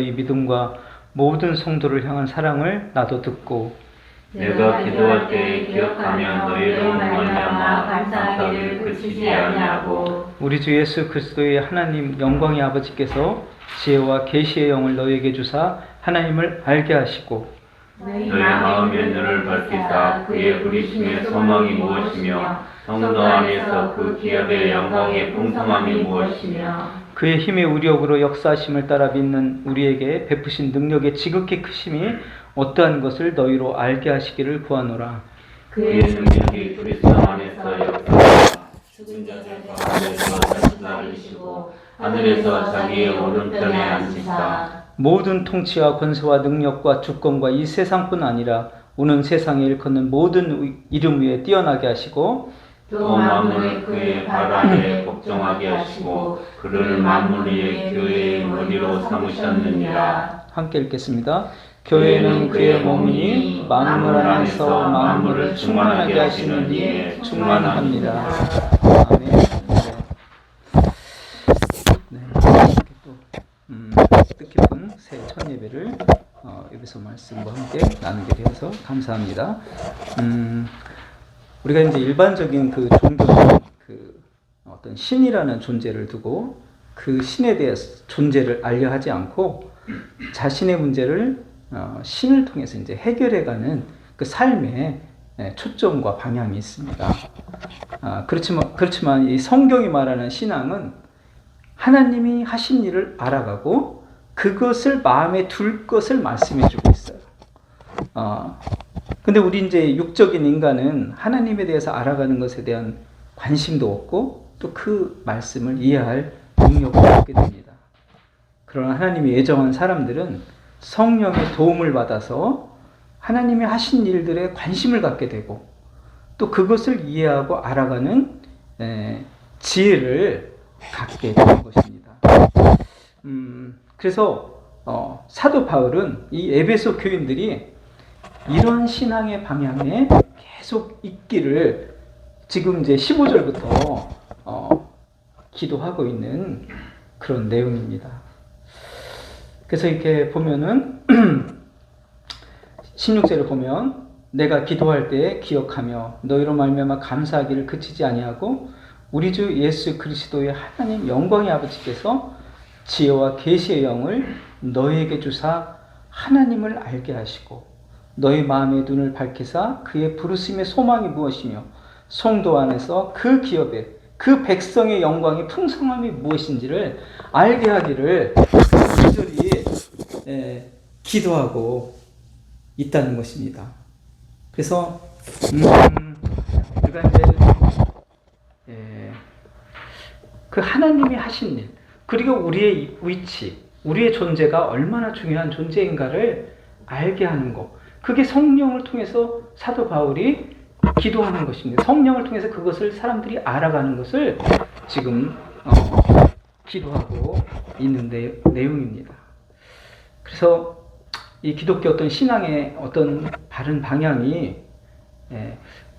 이 믿음과 모든 성도를 향한 사랑을 나도 듣고 내가 기도할 때 기억하며 너희로 말미암아 감사하기를 그치지 아니하고 우리 주 예수 그리스도의 하나님 영광의 아버지께서 지혜와 계시의 영을 너희에게 주사 하나님을 알게 하시고 너희 마음의 눈을 밝히사 그의 부르심의 소망이 무엇이며 성도 안에서 그 기업의 영광의 풍성함이 무엇이며 그의 힘의 우력으로 역사하심을 따라 믿는 우리에게 베푸신 능력의 지극히 크심이 어떠한 것을 너희로 알게 하시기를 구하노라. 그의 능력이 그리스도 안에서 역사하사 죽은 자들 가운데서 다시 살리시고 하늘에서 자기의 오른편에 앉으사 모든 통치와 권세와 능력과 주권과 이 세상뿐 아니라 오는 세상에 일컫는 모든 이름 위에 뛰어나게 하시고 또 만물을 그의 발 아래 복종하게 하시고 그를 만물 위에 교회의 머리로 삼으셨느니라. 함께 읽겠습니다. 교회는 그의 몸이니 만물 안에서 만물을 충만하게 하시는 이에 충만합니다. 아멘. 네. 또 뜻깊은 새 첫 예배를 에베소 말씀과 함께 나누게 되어서 감사합니다. 우리가 이제 일반적인 그 종교는 그 어떤 신이라는 존재를 두고 그 신에 대해서 존재를 알려 하지 않고 자신의 문제를 신을 통해서 이제 해결해가는 그 삶에 초점과 방향이 있습니다. 그렇지만 이 성경이 말하는 신앙은 하나님이 하신 일을 알아가고 그것을 마음에 둘 것을 말씀해주고 있어요. 근데 우리 이제 육적인 인간은 하나님에 대해서 알아가는 것에 대한 관심도 없고 또 그 말씀을 이해할 능력도 없게 됩니다. 그러나 하나님이 예정한 사람들은 성령의 도움을 받아서 하나님이 하신 일들에 관심을 갖게 되고 또 그것을 이해하고 알아가는 지혜를 갖게 되는 것입니다. 그래서 사도 바울은 이 에베소 교인들이 이런 신앙의 방향에 계속 있기를 지금 이제 15절부터 기도하고 있는 그런 내용입니다. 그래서 이렇게 보면은 16절을 보면 내가 기도할 때 기억하며 너희로 말미암아 감사하기를 그치지 아니하고 우리 주 예수 그리스도의 하나님 영광의 아버지께서 지혜와 계시의 영을 너희에게 주사 하나님을 알게 하시고 너희 마음의 눈을 밝히사 그의 부르심의 소망이 무엇이며 성도 안에서 그 기업의 그 백성의 영광의 풍성함이 무엇인지를 알게 하기를 간절히 기도하고 있다는 것입니다. 그래서 우리가 이제 그 하나님이 하신 일 그리고 우리의 위치, 우리의 존재가 얼마나 중요한 존재인가를 알게 하는 것. 그게 성령을 통해서 사도 바울이 기도하는 것입니다. 성령을 통해서 그것을 사람들이 알아가는 것을 지금 기도하고 있는 내용입니다. 그래서 이 기독교 어떤 신앙의 어떤 바른 방향이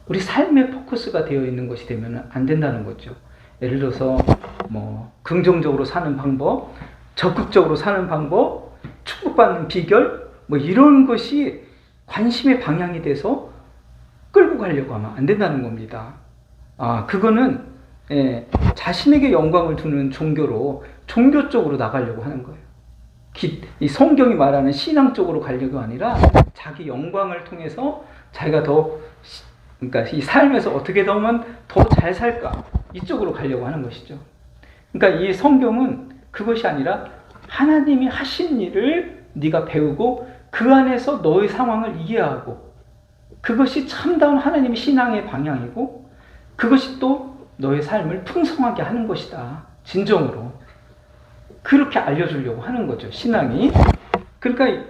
우리 삶의 포커스가 되어 있는 것이 되면 안 된다는 거죠. 예를 들어서 뭐 긍정적으로 사는 방법, 적극적으로 사는 방법, 축복받는 비결 뭐 이런 것이 관심의 방향이 돼서 끌고 가려고 하면 안 된다는 겁니다. 그거는 자신에게 영광을 두는 종교 쪽으로 나가려고 하는 거예요. 이 성경이 말하는 신앙 쪽으로 가려고 아니라 자기 영광을 통해서 자기가 그러니까 이 삶에서 어떻게 하면 더 잘 살까 이쪽으로 가려고 하는 것이죠. 그러니까 이 성경은 그것이 아니라 하나님이 하신 일을 네가 배우고 그 안에서 너의 상황을 이해하고 그것이 참다운 하나님의 신앙의 방향이고 그것이 또 너의 삶을 풍성하게 하는 것이다. 진정으로. 그렇게 알려주려고 하는 거죠. 신앙이. 그러니까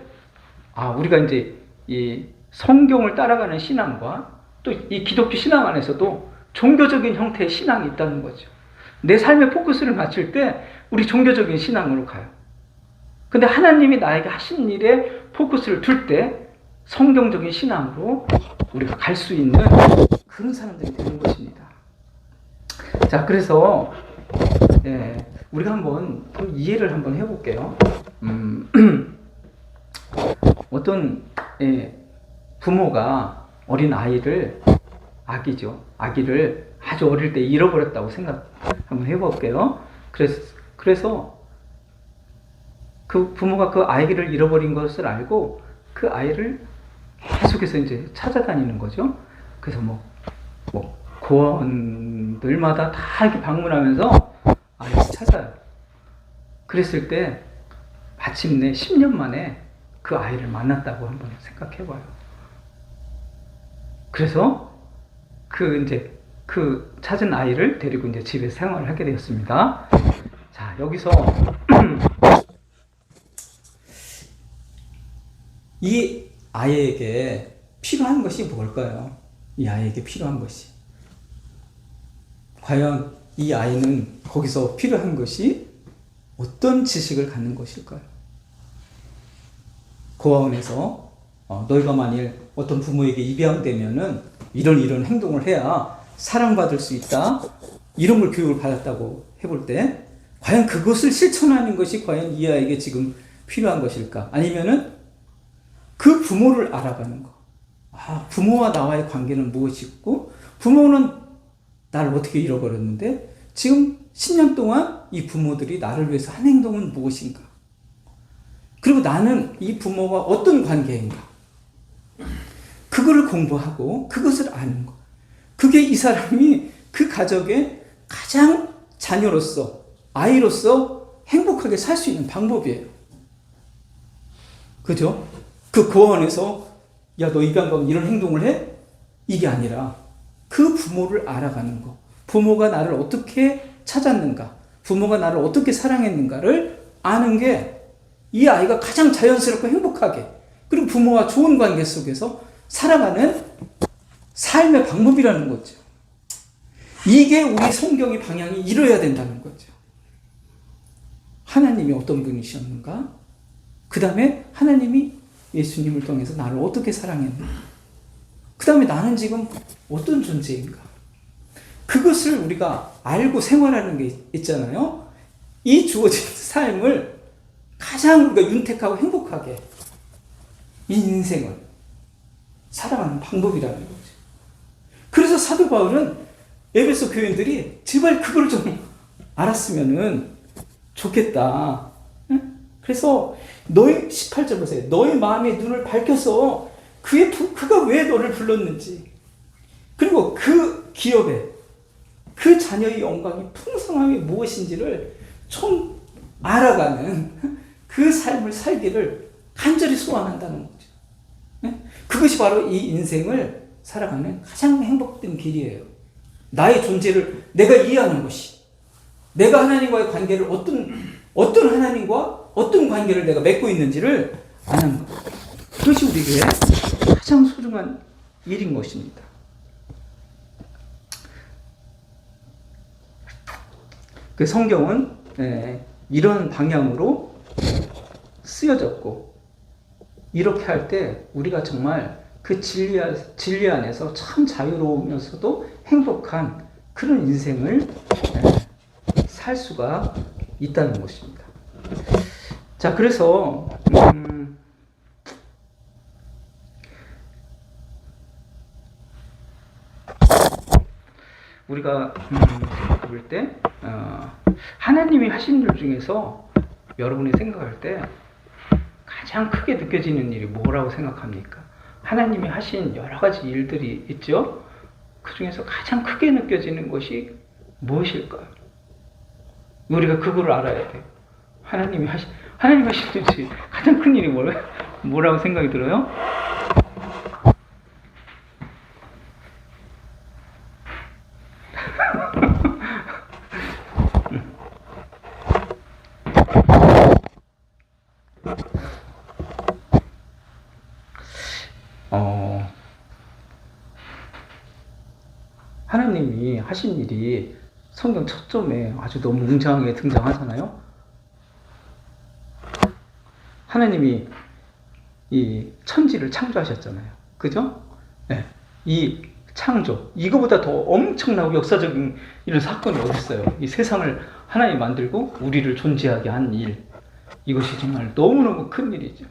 우리가 이제 이 성경을 따라가는 신앙과 또 이 기독교 신앙 안에서도 종교적인 형태의 신앙이 있다는 거죠. 내 삶의 포커스를 맞출 때 우리 종교적인 신앙으로 가요. 근데 하나님이 나에게 하신 일에 포커스를 둘 때 성경적인 신앙으로 우리가 갈 수 있는 그런 사람들이 되는 것입니다. 자, 그래서 우리가 한번 이해를 한번 해볼게요. 어떤 부모가 어린 아이를 아기를 아주 어릴 때 잃어버렸다고 생각 한번 해볼게요. 그래서 그 부모가 그 아이를 잃어버린 것을 알고 그 아이를 계속해서 이제 찾아다니는 거죠. 그래서 뭐 고아원들마다 다 이렇게 방문하면서 아이를 찾아요. 그랬을 때 마침내 10년 만에 그 아이를 만났다고 한번 생각해봐요. 그래서 그 찾은 아이를 데리고 이제 집에 생활을 하게 되었습니다. 자, 여기서 이 아이에게 필요한 것이 뭘까요? 이 아이에게 필요한 것이. 과연 이 아이는 거기서 필요한 것이 어떤 지식을 갖는 것일까요? 고아원에서 너희가 만일 어떤 부모에게 입양되면은 이런 행동을 해야 사랑받을 수 있다. 이런 걸 교육을 받았다고 해볼 때 과연 그것을 실천하는 것이 과연 이 아이에게 지금 필요한 것일까? 아니면은 그 부모를 알아가는 거. 부모와 나와의 관계는 무엇이고 부모는 나를 어떻게 잃어버렸는데 지금 10년 동안 이 부모들이 나를 위해서 한 행동은 무엇인가? 그리고 나는 이 부모와 어떤 관계인가? 그거를 공부하고 그것을 아는 거. 그게 이 사람이 그 가족의 가장 자녀로서, 아이로서 행복하게 살 수 있는 방법이에요. 그죠? 그 고아원에서 야, 너 입양 가면 이런 행동을 해? 이게 아니라 그 부모를 알아가는 거. 부모가 나를 어떻게 찾았는가? 부모가 나를 어떻게 사랑했는가를 아는 게 이 아이가 가장 자연스럽고 행복하게 그리고 부모와 좋은 관계 속에서 살아가는 삶의 방법이라는 거죠. 이게 우리 성경의 방향이 이뤄야 된다는 거죠. 하나님이 어떤 분이셨는가? 그 다음에 하나님이 예수님을 통해서 나를 어떻게 사랑했는가? 그 다음에 나는 지금 어떤 존재인가? 그것을 우리가 알고 생활하는 게 있잖아요. 이 주어진 삶을 가장 우리가 윤택하고 행복하게 이 인생을 살아가는 방법이라는 거죠. 그래서 사도 바울은 에베소 교인들이 제발 그걸 좀 알았으면은 좋겠다. 그래서 너희 18절 보세요. 너희 마음의 눈을 밝혀서 그가 왜 너를 불렀는지 그리고 그 기업에 그 자녀의 영광이 풍성함이 무엇인지를 좀 알아가는 그 삶을 살기를 간절히 소원한다는 거죠. 그것이 바로 이 인생을 살아가는 가장 행복된 길이에요. 나의 존재를 내가 이해하는 것이, 내가 하나님과의 관계를 어떤 하나님과 어떤 관계를 내가 맺고 있는지를 아는 것. 그것이 우리에게 가장 소중한 일인 것입니다. 그 성경은 이런 방향으로 쓰여졌고 이렇게 할 때 우리가 정말 그 진리 안에서 참 자유로우면서도 행복한 그런 인생을 살 수가 있다는 것입니다. 자, 그래서 우리가 볼 때 하나님이 하신 일 중에서 여러분이 생각할 때 가장 크게 느껴지는 일이 뭐라고 생각합니까? 하나님이 하신 여러 가지 일들이 있죠? 그 중에서 가장 크게 느껴지는 것이 무엇일까요? 우리가 그거를 알아야 돼요. 하나님이 하신 일 가장 큰 일이 뭐라고 생각이 들어요? 하나님이 하신 일이 성경 첫 점에 아주 너무 웅장하게 등장하잖아요. 하나님이 이 천지를 창조하셨잖아요. 그죠? 네. 이 창조, 이거보다 더 엄청나고 역사적인 이런 사건이 어디 있어요? 이 세상을 하나님 만들고 우리를 존재하게 한 일. 이것이 정말 너무너무 큰 일이죠.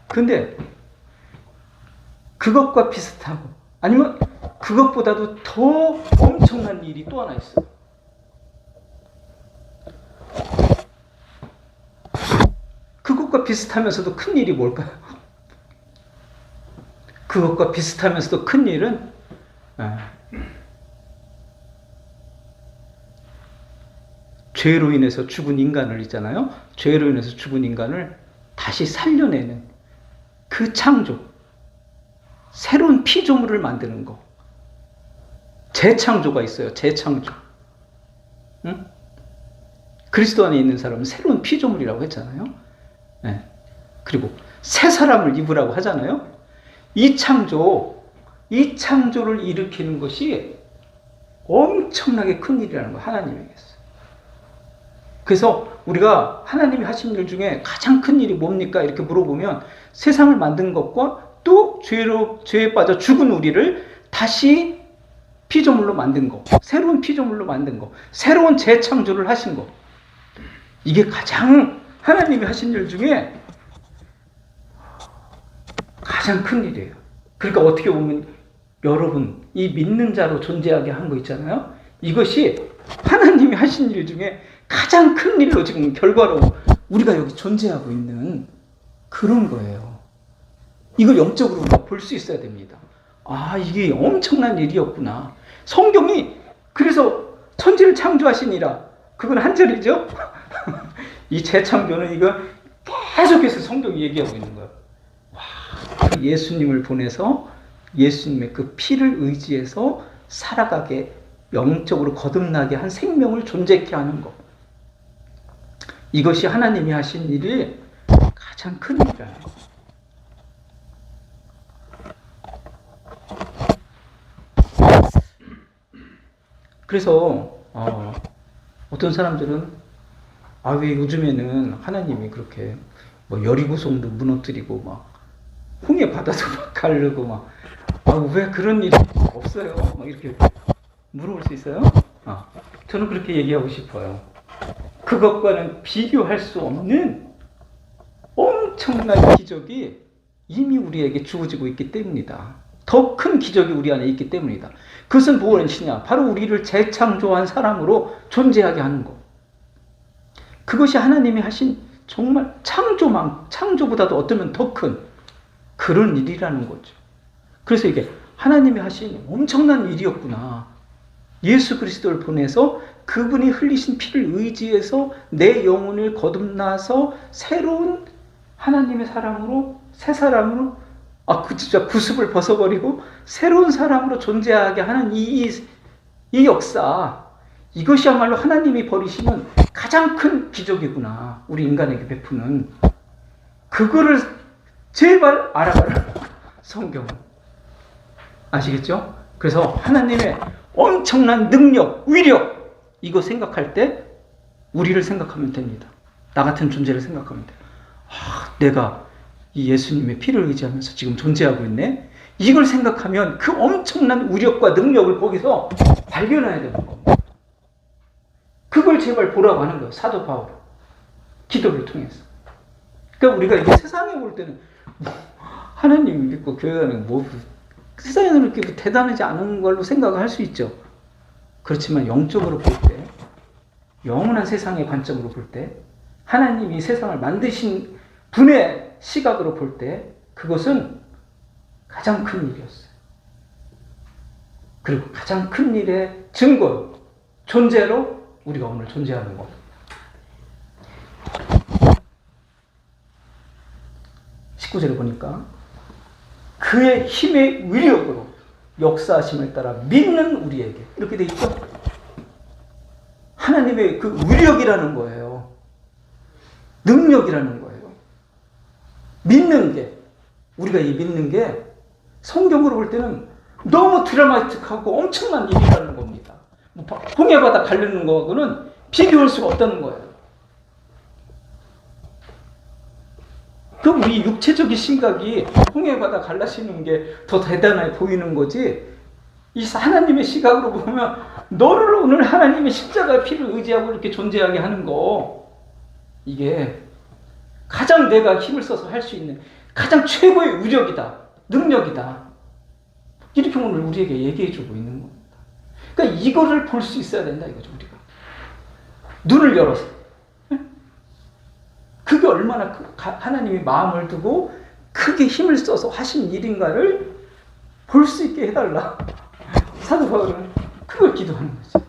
근데 그것과 비슷하고 아니면 그것보다도 더 엄청난 일이 또 하나 있어요. 그것과 비슷하면서도 큰 일이 뭘까요? 그것과 비슷하면서도 큰 일은 죄로 인해서 죽은 인간을 있잖아요. 죄로 인해서 죽은 인간을 다시 살려내는 그 창조, 새로운 피조물을 만드는 거, 재창조가 있어요. 재창조. 응? 그리스도 안에 있는 사람은 새로운 피조물이라고 했잖아요. 네. 그리고 새 사람을 입으라고 하잖아요. 이 창조를 일으키는 것이 엄청나게 큰 일이라는 거 하나님에게서. 그래서 우리가 하나님이 하신 일 중에 가장 큰 일이 뭡니까? 이렇게 물어보면 세상을 만든 것과 또 죄에 빠져 죽은 우리를 다시 피조물로 만든 거, 새로운 피조물로 만든 거, 새로운 재창조를 하신 거. 이게 가장 하나님이 하신 일 중에 가장 큰 일이에요. 그러니까 어떻게 보면 여러분 이 믿는 자로 존재하게 한 거 있잖아요. 이것이 하나님이 하신 일 중에 가장 큰 일로 지금 결과로 우리가 여기 존재하고 있는 그런 거예요. 이걸 영적으로 볼 수 있어야 됩니다. 아, 이게 엄청난 일이었구나. 성경이 그래서 천지를 창조하시니라. 그건 한 절이죠. 이 재창조는 이거 계속해서 성경이 얘기하고 있는 거예요. 와, 그 예수님을 보내서 예수님의 그 피를 의지해서 살아가게 영적으로 거듭나게 한 생명을 존재케 하는 것. 이것이 하나님이 하신 일이 가장 큰 일이에요. 그래서 어떤 사람들은 왜 요즘에는 하나님이 그렇게 뭐 여리고성도 무너뜨리고 막 홍해 바다도 막 가르고 막 왜 그런 일이 없어요? 막 이렇게 물어볼 수 있어요? 저는 그렇게 얘기하고 싶어요. 그것과는 비교할 수 없는 엄청난 기적이 이미 우리에게 주어지고 있기 때문이다. 더 큰 기적이 우리 안에 있기 때문이다. 그것은 무엇이냐? 바로 우리를 재창조한 사람으로 존재하게 하는 것. 그것이 하나님이 하신 정말 창조보다도 어쩌면 더 큰 그런 일이라는 거죠. 그래서 이게 하나님이 하신 엄청난 일이었구나. 예수 그리스도를 보내서 그분이 흘리신 피를 의지해서 내 영혼을 거듭나서 새로운 하나님의 사람으로, 새 사람으로, 진짜 구습을 벗어버리고 새로운 사람으로 존재하게 하는 이 역사, 이것이야말로 하나님이 벌이시는 가장 큰 기적이구나. 우리 인간에게 베푸는. 그거를 제발 알아봐라. 성경은. 아시겠죠? 그래서 하나님의 엄청난 능력, 위력, 이거 생각할 때 우리를 생각하면 됩니다. 나 같은 존재를 생각하면 돼요. 내가 이 예수님의 피를 의지하면서 지금 존재하고 있네. 이걸 생각하면 그 엄청난 위력과 능력을 거기서 발견해야 되는 겁니다. 그걸 제발 보라고 하는 거예요. 사도 바울. 기도를 통해서. 그러니까 우리가 이게 세상에 볼 때는 하나님 믿고 교회 가는 세상에는 이렇게 대단하지 않은 걸로 생각을 할 수 있죠. 그렇지만 영적으로 볼 때, 영원한 세상의 관점으로 볼 때, 하나님이 세상을 만드신 분의 시각으로 볼 때 그것은 가장 큰 일이었어요. 그리고 가장 큰 일의 증거, 존재로 우리가 오늘 존재하는 겁니다. 19절에 보니까 그의 힘의 위력으로 역사하심을 따라 믿는 우리에게 이렇게 돼 있죠. 하나님의 그 위력이라는 거예요. 능력이라는 거예요. 믿는 게, 우리가 이 믿는 게 성경으로 볼 때는 너무 드라마틱하고 엄청난 일이라는 겁니다. 홍해 바다 가르는 거하고는 비교할 수가 없다는 거예요. 그럼 우리 육체적인 심각이 홍해 바다 갈라지는 게 더 대단해 보이는 거지, 이 하나님의 시각으로 보면 너를 오늘 하나님의 십자가 피를 의지하고 이렇게 존재하게 하는 거, 이게 가장 내가 힘을 써서 할 수 있는 가장 최고의 위력이다, 능력이다. 이렇게 오늘 우리에게 얘기해주고 있는 겁니다. 그러니까 이거를 볼 수 있어야 된다 이거죠. 우리가 눈을 열어서 그게 얼마나 하나님이 마음을 두고 크게 힘을 써서 하신 일인가를 볼 수 있게 해달라. 사도 바울은 그걸 기도하는 거죠.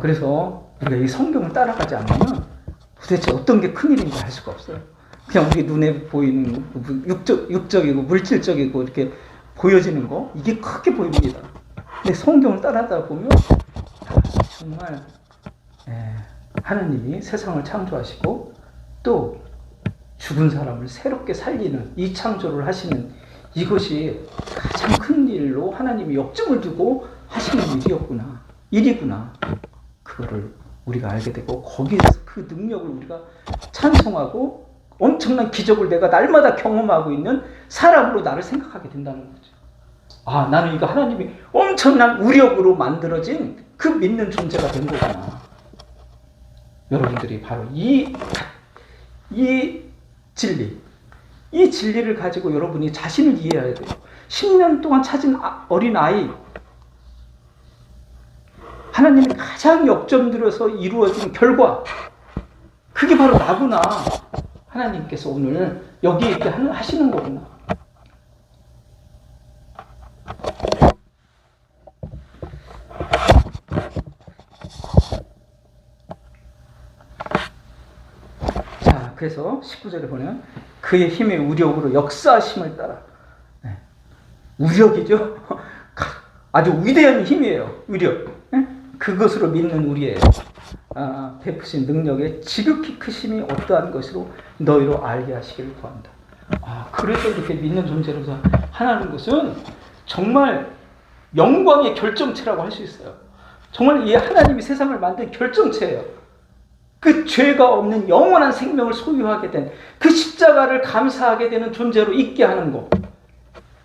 그래서 우리가 이 성경을 따라가지 않으면 도대체 어떤 게 큰일인지 알 수가 없어요. 그냥 우리 눈에 보이는 육적이고 물질적이고 이렇게 보여지는 거, 이게 크게 보입니다. 근데 성경을 따라가다 보면 정말 하나님이 세상을 창조하시고 또 죽은 사람을 새롭게 살리는 이 창조를 하시는 이것이 가장 큰 일로 하나님이 역점을 두고 하시는 일이구나. 그거를 우리가 알게 되고 거기에서 그 능력을 우리가 찬송하고 엄청난 기적을 내가 날마다 경험하고 있는 사람으로 나를 생각하게 된다는 거죠. 나는 이거 하나님이 엄청난 우력으로 만들어진 그 믿는 존재가 된 거구나. 여러분들이 바로 이 진리를 가지고 여러분이 자신을 이해해야 돼요. 10년 동안 찾은 어린 아이, 하나님이 가장 역점 들여서 이루어진 결과, 그게 바로 나구나. 하나님께서 오늘 여기 있게 하시는 거구나. 자, 그래서 19절에 보면 그의 힘의 우력으로 역사하심을 따라. 우력이죠. 아주 위대한 힘이에요. 위력. 그것으로 믿는 우리의 베푸신 능력의 지극히 크심이 어떠한 것으로 너희로 알게 하시기를 구한다. 그래서 이렇게 믿는 존재로서 하나는 것은 정말 영광의 결정체라고 할 수 있어요. 정말 이 하나님이 세상을 만든 결정체예요. 그 죄가 없는 영원한 생명을 소유하게 된 그 십자가를 감사하게 되는 존재로 있게 하는 것.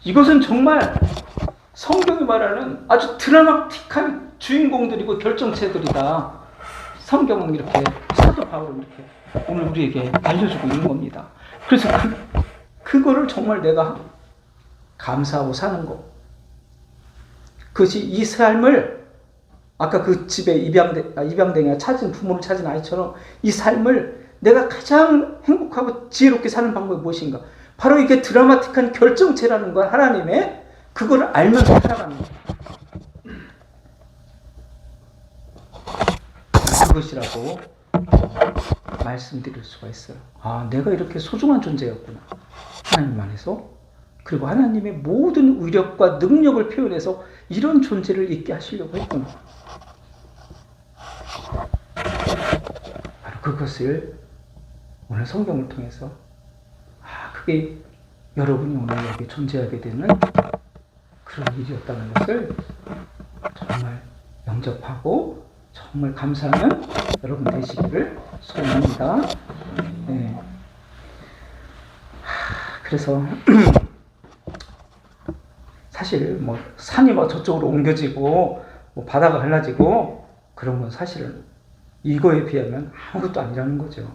이것은 정말 성경이 말하는 아주 드라마틱한 주인공들이고 결정체들이다. 성경은 이렇게, 사도 바울은 이렇게 오늘 우리에게 알려주고 있는 겁니다. 그래서 그거를 정말 내가 감사하고 사는 것. 그것이 이 삶을, 아까 그 집에 입양댕이가 찾은, 부모를 찾은 아이처럼 이 삶을 내가 가장 행복하고 지혜롭게 사는 방법이 무엇인가? 바로 이게 드라마틱한 결정체라는 건 하나님의, 그걸 알면서 살아가는 거예요. 그것이라고 말씀드릴 수가 있어요. 내가 이렇게 소중한 존재였구나. 하나님 안에서. 그리고 하나님의 모든 위력과 능력을 표현해서 이런 존재를 있게 하시려고 했구나. 바로 그것을 오늘 성경을 통해서 그게 여러분이 오늘 여기 존재하게 되는 그런 일이었다는 것을 정말 영접하고 정말 감사하는 여러분 되시기를 소원합니다. 그래서 사실 산이 저쪽으로 옮겨지고 바다가 갈라지고 그런 건 사실은 이거에 비하면 아무것도 아니라는 거죠.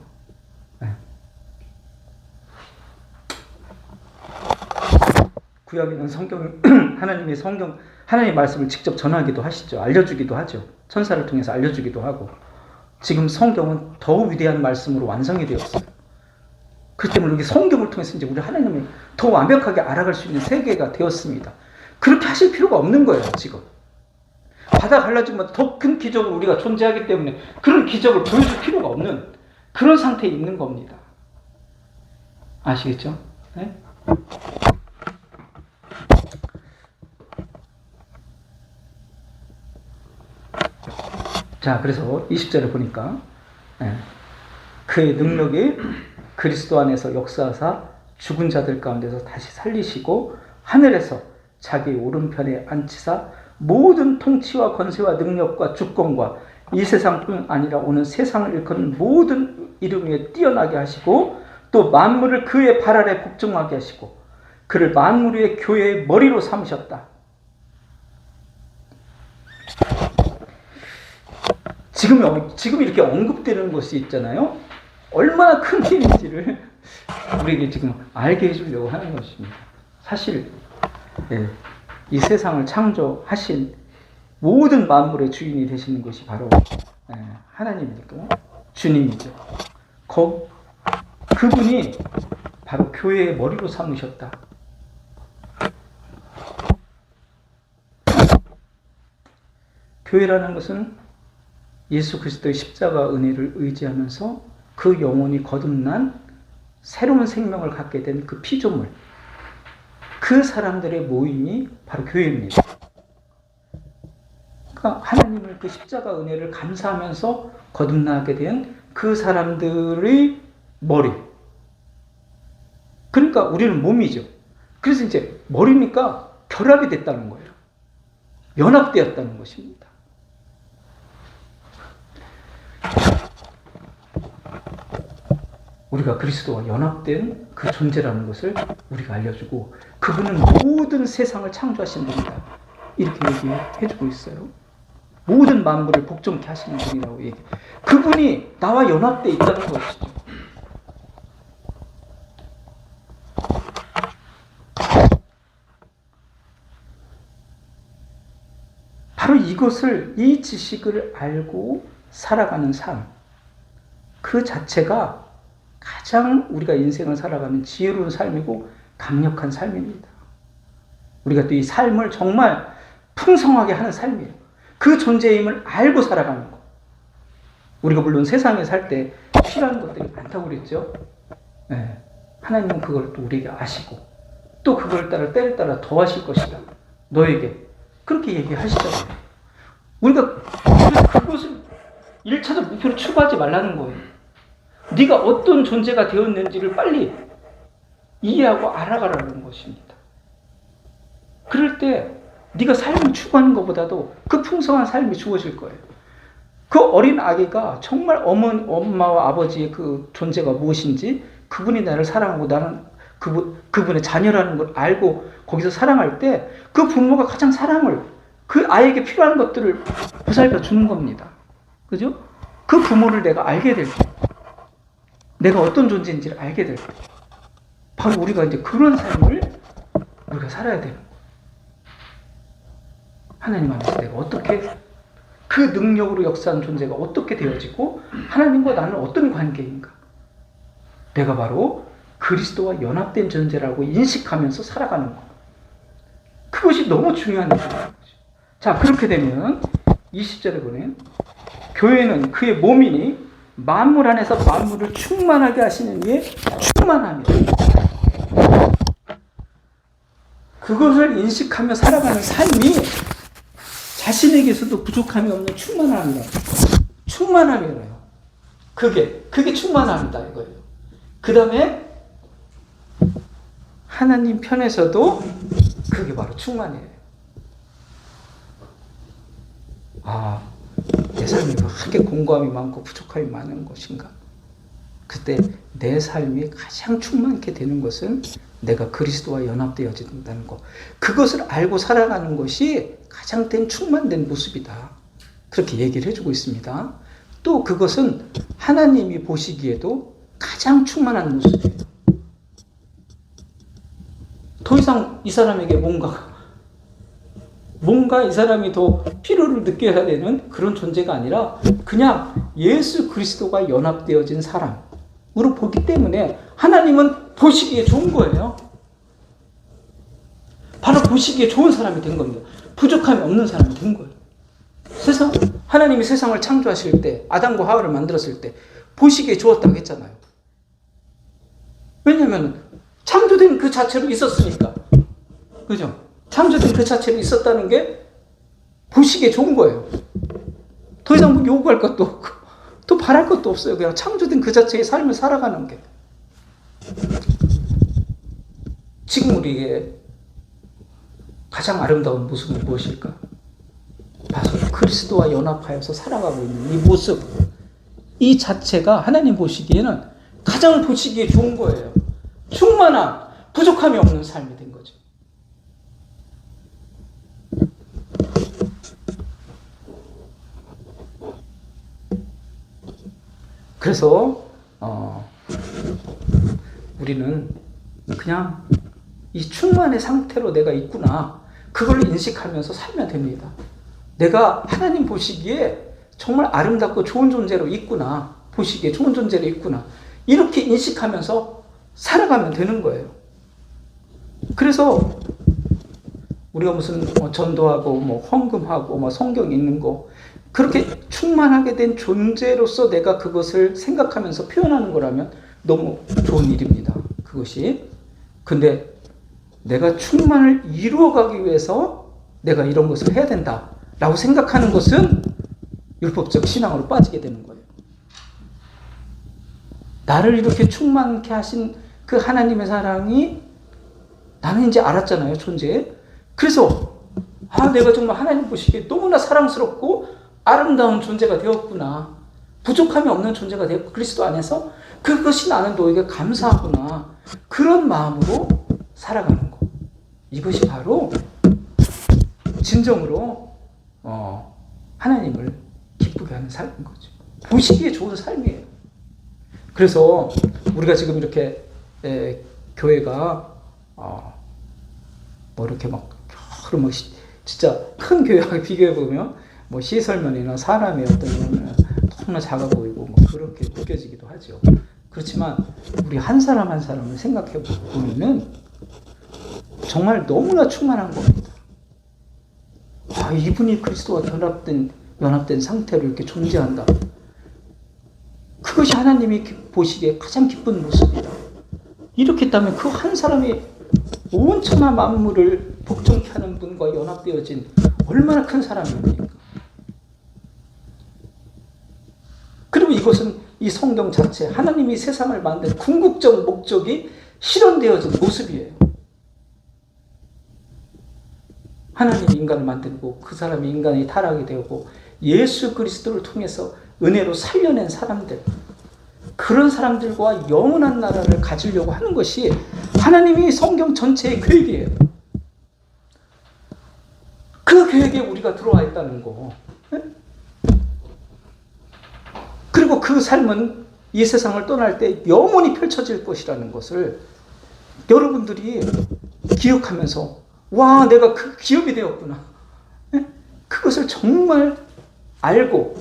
구약에는 하나님의 말씀을 직접 전하기도 하시죠. 알려주기도 하죠. 천사를 통해서 알려주기도 하고. 지금 성경은 더욱 위대한 말씀으로 완성이 되었어요. 그렇기 때문에 여기 성경을 통해서 이제 우리 하나님을 더 완벽하게 알아갈 수 있는 세계가 되었습니다. 그렇게 하실 필요가 없는 거예요, 지금. 바다 갈라지면 더 큰 기적을 우리가 존재하기 때문에 그런 기적을 보여줄 필요가 없는 그런 상태에 있는 겁니다. 아시겠죠? 네? 자, 그래서 20절에 보니까 그의 능력이 그리스도 안에서 역사하사 죽은 자들 가운데서 다시 살리시고 하늘에서 자기 오른편에 앉히사 모든 통치와 권세와 능력과 주권과 이 세상뿐 아니라 오는 세상을 일컫는 모든 이름 위에 뛰어나게 하시고 또 만물을 그의 발 아래 복종하게 하시고 그를 만물 위의 교회의 머리로 삼으셨다. 지금 이렇게 언급되는 것이 있잖아요. 얼마나 큰 일인지를 우리에게 지금 알게 해주려고 하는 것입니다. 사실 이 세상을 창조하신 모든 만물의 주인이 되시는 것이 바로 하나님이니까 주님이죠. 그분이 바로 교회의 머리로 삼으셨다. 교회라는 것은 예수 그리스도의 십자가 은혜를 의지하면서 그 영혼이 거듭난 새로운 생명을 갖게 된 그 피조물, 그 사람들의 모임이 바로 교회입니다. 그러니까 하나님을 그 십자가 은혜를 감사하면서 거듭나게 된 그 사람들의 머리. 그러니까 우리는 몸이죠. 그래서 이제 머리니까 결합이 됐다는 거예요. 연합되었다는 것입니다. 우리가 그리스도와 연합된 그 존재라는 것을 우리가 알려주고 그분은 모든 세상을 창조하신 분이다. 이렇게 얘기해주고 있어요. 모든 만물을 복종케 하시는 분이라고 얘기해. 그분이 나와 연합되어 있다는 것이죠. 바로 이것을, 이 지식을 알고 살아가는 삶, 그 자체가 가장 우리가 인생을 살아가는 지혜로운 삶이고 강력한 삶입니다. 우리가 또 이 삶을 정말 풍성하게 하는 삶이에요. 그 존재의 힘을 알고 살아가는 것. 우리가 물론 세상에 살 때 필요한 것들이 많다고 그랬죠. 네. 하나님은 그걸 또 우리에게 아시고 또 그걸 따라 때를 따라 더 하실 것이다. 너에게. 그렇게 얘기하시잖아요. 우리가 그것을 1차적 목표로 추구하지 말라는 거예요. 네가 어떤 존재가 되었는지를 빨리 이해하고 알아가라는 것입니다. 그럴 때 네가 삶을 추구하는 것보다도 그 풍성한 삶이 주어질 거예요. 그 어린 아기가 정말 엄마와 아버지의 그 존재가 무엇인지, 그분이 나를 사랑하고 나는 그분의 자녀라는 걸 알고 거기서 사랑할 때 그 부모가 가장 사랑을, 그 아이에게 필요한 것들을 보살펴 주는 겁니다. 그죠? 그 부모를 내가 알게 될 때, 내가 어떤 존재인지를 알게 될 때, 바로 우리가 이제 그런 삶을 우리가 살아야 되는 거예요. 하나님 안에서 내가 어떻게, 그 능력으로 역사한 존재가 어떻게 되어지고 하나님과 나는 어떤 관계인가. 내가 바로 그리스도와 연합된 존재라고 인식하면서 살아가는 것. 그것이 너무 중요한 일이에요. 자, 그렇게 되면 20절에 보면 교회는 그의 몸이니 만물 안에서 만물을 충만하게 하시는 이의 충만함이다. 그것을 인식하며 살아가는 삶이 자신에게서도 부족함이 없는 충만함이에요. 충만함이에요. 그게 충만함이다 이거예요. 그 다음에 하나님 편에서도 그게 바로 충만이에요. 아, 내 삶이 그렇게 공고함이 많고 부족함이 많은 것인가? 그때 내 삶이 가장 충만케 되는 것은 내가 그리스도와 연합되어진다는 것. 그것을 알고 살아가는 것이 가장 충만된 모습이다. 그렇게 얘기를 해주고 있습니다. 또 그것은 하나님이 보시기에도 가장 충만한 모습이에요. 더 이상 이 사람에게 뭔가 이 사람이 더 필요를 느껴야 되는 그런 존재가 아니라 그냥 예수 그리스도가 연합되어진 사람으로 보기 때문에 하나님은 보시기에 좋은 거예요. 바로 보시기에 좋은 사람이 된 겁니다. 부족함이 없는 사람이 된 거예요. 하나님이 세상을 창조하실 때, 아담과 하와를 만들었을 때 보시기에 좋았다고 했잖아요. 왜냐하면 창조된 그 자체로 있었으니까. 그죠? 창조된 그 자체로 있었다는 게 보시기에 좋은 거예요. 더 이상 뭐 요구할 것도 없고 또 바랄 것도 없어요. 그냥 창조된 그 자체의 삶을 살아가는 게. 지금 우리에게 가장 아름다운 모습은 무엇일까? 바로 그리스도와 연합하여서 살아가고 있는 이 모습, 이 자체가 하나님 보시기에는 가장 보시기에 좋은 거예요. 충만한, 부족함이 없는 삶이 된 거죠. 그래서 우리는 그냥 이 충만의 상태로 내가 있구나, 그걸 인식하면서 살면 됩니다. 내가 하나님 보시기에 정말 아름답고 좋은 존재로 있구나, 보시기에 좋은 존재로 있구나, 이렇게 인식하면서 살아가면 되는 거예요. 그래서 우리가 무슨 전도하고 헌금하고 성경 읽는 거, 그렇게 충만하게 된 존재로서 내가 그것을 생각하면서 표현하는 거라면 너무 좋은 일입니다. 그것이. 근데 내가 충만을 이루어가기 위해서 내가 이런 것을 해야 된다라고 생각하는 것은 율법적 신앙으로 빠지게 되는 거예요. 나를 이렇게 충만케 하신 그 하나님의 사랑이 나는 이제 알았잖아요, 존재에. 그래서 내가 정말 하나님 보시기에 너무나 사랑스럽고 아름다운 존재가 되었구나, 부족함이 없는 존재가 되었고 그리스도 안에서 그것이 나는 너에게 감사하구나, 그런 마음으로 살아가는 거, 이것이 바로 진정으로 하나님을 기쁘게 하는 삶인 거죠. 보시기에 좋은 삶이에요. 그래서 우리가 지금 이렇게 교회가 이렇게 그럼 진짜 큰 교회하고 비교해 보면 시설면이나 사람의 어떤 이런 너무나 작아 보이고 그렇게 느껴지기도 하죠. 그렇지만 우리 한 사람 한 사람을 생각해 보면은 정말 너무나 충만한 겁니다. 이분이 그리스도와 연합된 상태로 이렇게 존재한다. 그것이 하나님이 보시기에 가장 기쁜 모습이다. 이렇게 했다면 그 한 사람이 온 천하 만물을 복종케 하는 분과 연합되어진 얼마나 큰 사람입니까? 그리고 이것은 이 성경 자체, 하나님이 세상을 만든 궁극적 목적이 실현되어진 모습이에요. 하나님이 인간을 만들고 그 사람이 인간이 타락이 되고 예수 그리스도를 통해서 은혜로 살려낸 사람들, 그런 사람들과 영원한 나라를 가지려고 하는 것이 하나님이 성경 전체의 계획이에요. 그 계획에 우리가 들어와 있다는 거. 그리고 그 삶은 이 세상을 떠날 때 영원히 펼쳐질 것이라는 것을 여러분들이 기억하면서 내가 그 기업이 되었구나, 그것을 정말 알고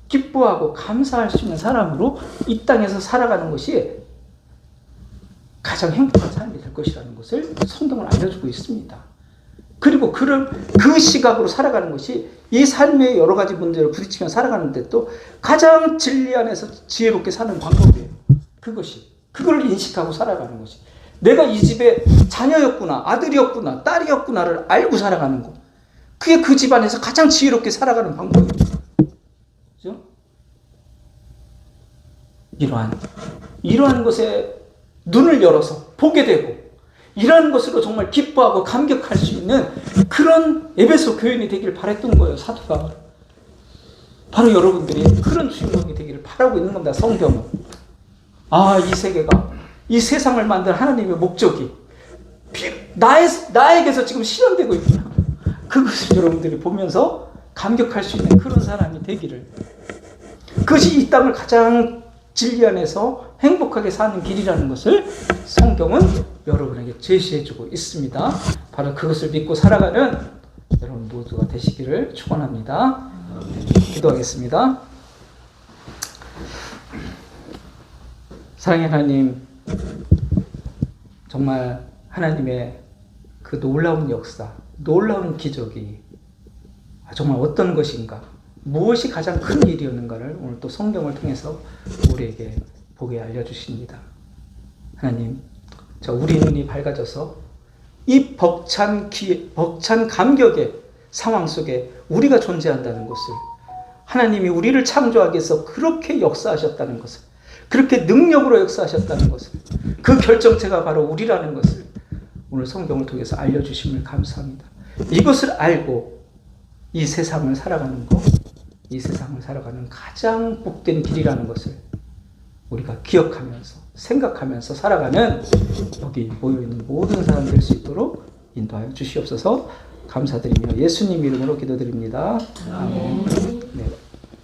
기뻐하고 감사할 수 있는 사람으로 이 땅에서 살아가는 것이 가장 행복한 삶이 될 것이라는 것을 성경은 알려주고 있습니다. 그리고 그 시각으로 살아가는 것이 이 삶의 여러 가지 문제를 부딪히며 살아가는데 또 가장 진리 안에서 지혜롭게 사는 방법이에요. 그걸 인식하고 살아가는 것이, 내가 이 집의 자녀였구나, 아들이었구나, 딸이었구나를 알고 살아가는 것, 그게 그 집안에서 가장 지혜롭게 살아가는 방법입니다. 그죠? 이러한 것에 눈을 열어서 보게 되고, 이러한 것으로 정말 기뻐하고 감격할 수 있는 그런 에베소 교인이 되기를 바랬던 거예요, 사도가. 바로 여러분들이 그런 주인공이 되기를 바라고 있는 겁니다, 성경은. 이 세계가, 이 세상을 만든 하나님의 목적이 나에게서 지금 실현되고 있구나, 그것을 여러분들이 보면서 감격할 수 있는 그런 사람이 되기를, 그것이 이 땅을 가장 진리 안에서 행복하게 사는 길이라는 것을 성경은 여러분에게 제시해주고 있습니다. 바로 그것을 믿고 살아가는 여러분 모두가 되시기를 축원합니다. 기도하겠습니다. 사랑의 하나님, 정말 하나님의 그 놀라운 역사, 놀라운 기적이 정말 어떤 것인가, 무엇이 가장 큰 일이었는가를 오늘 또 성경을 통해서 우리에게 보게 알려주십니다. 하나님, 우리 눈이 밝아져서 이 벅찬 감격의 상황 속에 우리가 존재한다는 것을, 하나님이 우리를 창조하기 위해서 그렇게 역사하셨다는 것을, 그렇게 능력으로 역사하셨다는 것을, 그 결정체가 바로 우리라는 것을 오늘 성경을 통해서 알려주심을 감사합니다. 이것을 알고 이 세상을 살아가는 것, 이 세상을 살아가는 가장 복된 길이라는 것을 우리가 기억하면서 생각하면서 살아가는 여기 모여있는 모든 사람 될 수 있도록 인도하여 주시옵소서. 감사드리며 예수님 이름으로 기도드립니다. 아멘. 네.